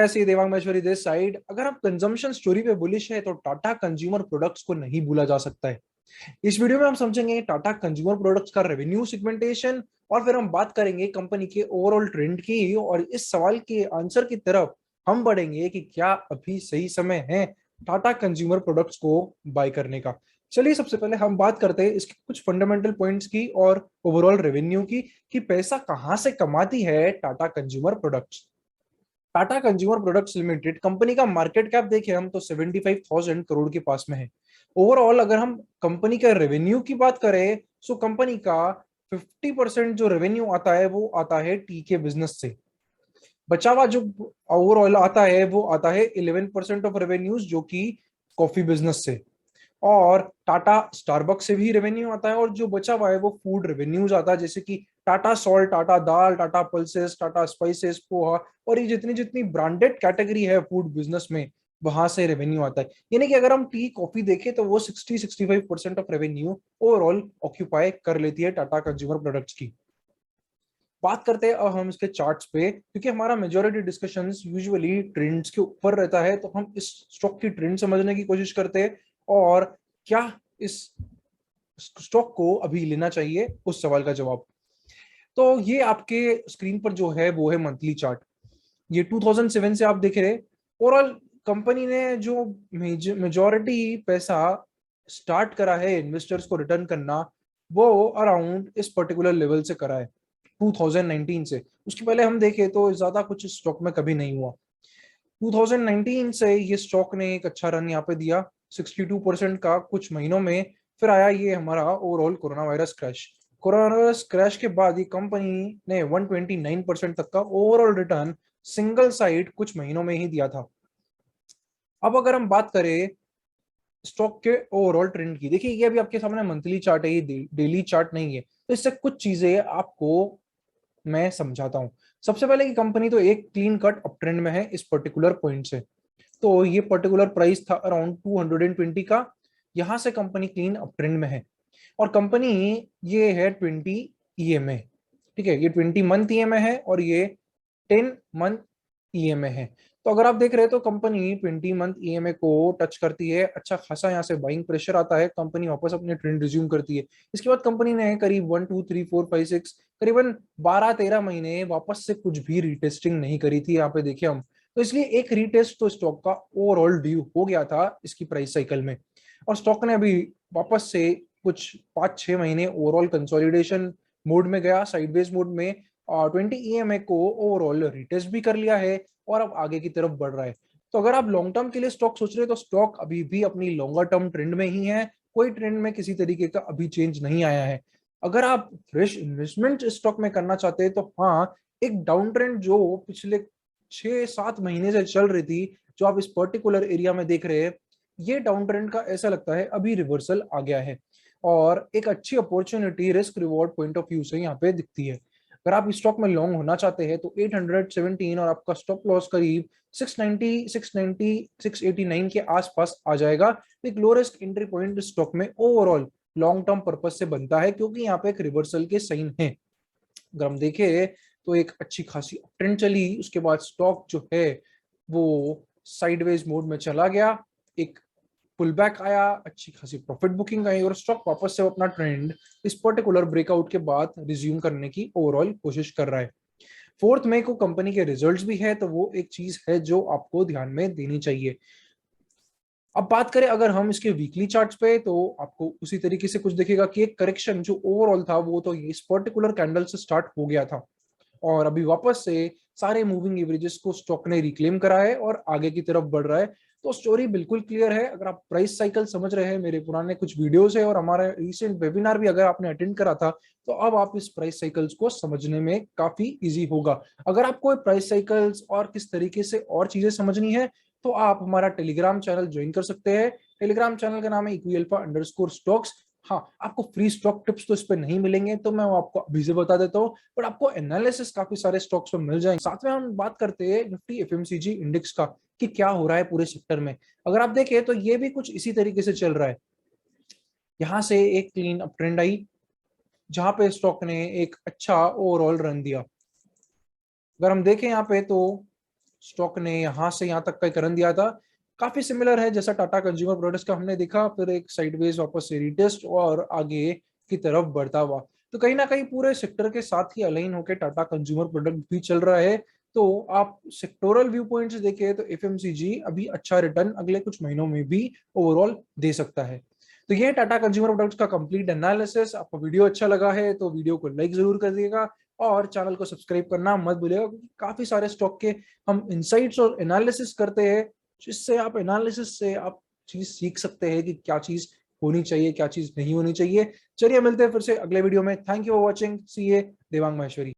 Hi C Devang Maheshwari this side. अगर आप consumption story पे बुलिश है तो टाटा कंज्यूमर प्रोडक्ट्स को नहीं भूला जा सकता है। इस वीडियो में हम समझेंगे टाटा कंज्यूमर प्रोडक्ट्स का रेवेन्यू सेगमेंटेशन और फिर हम बात करेंगे कंपनी के ओवरऑल ट्रेंड की, और इस सवाल के आंसर की तरफ हम बढ़ेंगे कि क्या अभी सही समय है टाटा कंज्यूमर प्रोडक्ट्स को बाय करने का। चलिए सबसे पहले हम बात करते हैं इसके कुछ फंडामेंटल पॉइंट्स की और ओवरऑल रेवेन्यू की, कि पैसा कहां से कमाती है Tata consumer products. Tata consumer products limited company का मार्केट कैप देखें हम तो 75,000 करोड़ के पास में है। ओवरऑल अगर हम कंपनी का रेवेन्यू की बात करें तो कंपनी का 50% जो रेवेन्यू आता है वो आता है टी के बिजनेस से। बचा हुआ जो ओवरऑल आता है वो आता है 11% ऑफ रेवेन्यूज जो कि कॉफी बिजनेस से। और टाटा स्टारबक्स से भी रेवेन्यू आता है, और जो बचा हुआ है वो फूड रेवेन्यूज आता है, जैसे कि टाटा सॉल्ट, टाटा दाल, टाटा पल्सेस, टाटा स्पाइसेस, पोहा, और ये जितनी जितनी ब्रांडेड कैटेगरी है फूड बिजनेस में वहां से रेवेन्यू आता है। यानी कि अगर हम टी कॉफी देखें तो वो 60-65% ऑफ रेवेन्यू ओवरऑल ऑक्यूपाई कर लेती है टाटा कंज्यूमर प्रोडक्ट्स की। बात करते हैं अब हम इसके चार्ट्स पे, क्योंकि हमारा मेजोरिटी डिस्कशंस यूजुअली ट्रेंड्स के ऊपर रहता है, तो हम इस स्टॉक की ट्रेंड समझने की कोशिश करते हैं और क्या इस स्टॉक को अभी लेना चाहिए उस सवाल का जवाब। तो ये आपके स्क्रीन पर जो है वो है मंथली चार्ट। ये 2007 से आप देख रहे हैं। ओवरऑल कंपनी ने जो मेजोरिटी पैसा स्टार्ट करा है इन्वेस्टर्स को रिटर्न करना, वो अराउंड इस पर्टिकुलर लेवल से करा है 2019 से। उसके पहले हम देखें तो ज्यादा कुछ स्टॉक में कभी नहीं हुआ। 2019 से ये स्टॉक ने एक अच्छा रन यहाँ पे दिया 62% का कुछ महीनों में। फिर आया ये हमारा overall corona virus crash. Corona virus crash के बाद ये कंपनी ने 129% तक का ओवरऑल रिटर्न सिंगल साइड कुछ महीनों में ही दिया था। अब अगर हम बात करें स्टॉक के ओवरऑल ट्रेंड की, देखिए ये अभी आपके सामने मंथली चार्ट है, ये डेली चार्ट नहीं है, तो इससे कुछ चीजें आपको मैं समझाता हूँ। सबसे पहले कि कंपनी तो एक क्लीन कट अप ट्रेंड में है इस पर्टिकुलर पॉइंट से। तो ये पर्टिकुलर प्राइस था अराउंड 220 का, यहां से कंपनी क्लीन अप ट्रेंड में है। और कंपनी ये है 20 ईएमए, ठीक है, ये 20 मंथ ईएमए है और ये 10 मंथ ईएमए है। तो अगर आप देख रहे हैं तो कंपनी 20 मंथ ईएमए को टच करती है, अच्छा खासा यहाँ से बाइंग प्रेशर आता है, कंपनी वापस अपने ट्रेंड रिज्यूम करती है। इसके बाद कंपनी ने करीब 1 2 3 4 5 6 करीबन 12 13 महीने वापस से कुछ भी रीटेस्टिंग नहीं करी थी यहाँ पे देखिए हम। तो इसलिए एक रीटेस्ट तो स्टॉक का ओवरऑल ड्यू हो गया था इसकी प्राइस साइकिल में, और स्टॉक ने अभी वापस से कुछ 5 6 महीने ओवरऑल कंसोलिडेशन मोड में गया, साइडवेज मोड में, और 20 ईएमए को ओवरऑल रिटेस्ट भी कर लिया है और अब आगे की तरफ बढ़ रहा है। तो अगर आप लॉन्ग टर्म के लिए स्टॉक सोच रहे हैं तो स्टॉक अभी भी अपनी लॉन्गर टर्म ट्रेंड में ही है, कोई ट्रेंड में किसी तरीके का अभी चेंज नहीं आया है। अगर आप फ्रेश इन्वेस्टमेंट स्टॉक में करना चाहते हैं तो हाँ, एक डाउन ट्रेंड जो पिछले 6 7 महीने से चल रही थी, जो आप इस पर्टिकुलर एरिया में देख रहे हैं, ये डाउन ट्रेंड का ऐसा लगता है अभी रिवर्सल आ गया है, और एक अच्छी opportunity risk reward point of view से यहाँ पे दिखती है। अगर आप इस स्टॉक में लॉन्ग होना चाहते हैं तो 817 और आपका स्टॉप लॉस करीब 690 690 689 के आसपास आ जाएगा। एक low risk entry point stock में ओवरऑल लॉन्ग टर्म पर्पज से बनता है, क्योंकि यहाँ पे एक रिवर्सल के साइन है। अगर हम देखें तो एक अच्छी खासी ट्रेंड चली, उसके बाद स्टॉक जो है वो साइडवेज मोड में चला गया, एक पुल बैक आया, अच्छी खासी प्रॉफिट बुकिंग आई, और स्टॉक वापस से अपना ट्रेंड इस पर्टिकुलर ब्रेकआउट के बाद रिज्यूम करने की ओवरऑल कोशिश कर रहा है। 4 मई को कंपनी के रिजल्ट्स भी है, तो वो एक चीज है जो आपको ध्यान में देनी चाहिए। अब बात करें अगर हम इसके वीकली चार्ट्स पे, तो आपको उसी तरीके से कुछ दिखेगा कि एक करेक्शन जो ओवरऑल था वो तो इस पर्टिकुलर कैंडल से स्टार्ट हो गया था, और अभी वापस से सारे मूविंग एवरेजेस को स्टॉक ने रिक्लेम करा है और आगे की तरफ बढ़ रहा है। तो स्टोरी बिल्कुल क्लियर है। अगर आप प्राइस साइकिल समझ रहे हैं, मेरे पुराने कुछ वीडियोस है और हमारा रिसेंट वेबिनार भी अगर आपने अटेंड करा था, तो अब आप इस प्राइस साइकिल्स को समझने में काफी इजी होगा। अगर आपको प्राइस साइकिल्स और किस तरीके से और चीजें समझनी है तो आप हमारा टेलीग्राम चैनल ज्वाइन कर सकते हैं। टेलीग्राम चैनल का नाम है equialpha_stocks। हाँ, आपको फ्री स्टॉक टिप्स तो इस पे नहीं मिलेंगे, तो मैं वो आपको अभी से बता देता हूँ, बट आपको एनालिसिस काफी सारे स्टॉक्स पे मिल जाएंगे। साथ में हम बात करते हैं निफ्टी एफएमसीजी इंडेक्स का, कि क्या हो रहा है पूरे सेक्टर में। अगर आप देखें तो ये भी कुछ इसी तरीके से चल रहा है। यहाँ से एक क्लीन अप ट्रेंड आई जहां पे स्टॉक ने एक अच्छा ओवरऑल रन दिया। अगर हम देखें यहाँ पे तो स्टॉक ने यहाँ से यहाँ तक का एक रन दिया था, काफी सिमिलर है जैसा टाटा कंज्यूमर प्रोडक्ट्स का हमने देखा, फिर एक साइडवेज वापस से रिटेस्ट और आगे की तरफ बढ़ता हुआ। तो कहीं ना कहीं पूरे सेक्टर के साथ ही अलाइन होकर टाटा कंज्यूमर प्रोडक्ट भी चल रहा है। तो आप सेक्टोरल व्यू पॉइंट से देखें तो एफएमसीजी अभी अच्छा रिटर्न अगले कुछ महीनों में भी ओवरऑल दे सकता है। तो ये टाटा कंज्यूमर प्रोडक्ट्स का कंप्लीट एनालिसिस। आपको वीडियो अच्छा लगा है तो वीडियो को लाइक जरूर कर दिएगा और चैनल को सब्सक्राइब करना मत भूलिएगा, क्योंकि काफी सारे स्टॉक के हम इंसाइट्स और एनालिसिस करते हैं, जिससे आप एनालिसिस से आप चीज सीख सकते हैं कि क्या चीज होनी चाहिए, क्या चीज नहीं होनी चाहिए। चलिए मिलते हैं फिर से अगले वीडियो में। थैंक यू फॉर वॉचिंग, सी ये देवांग माहेश्वरी।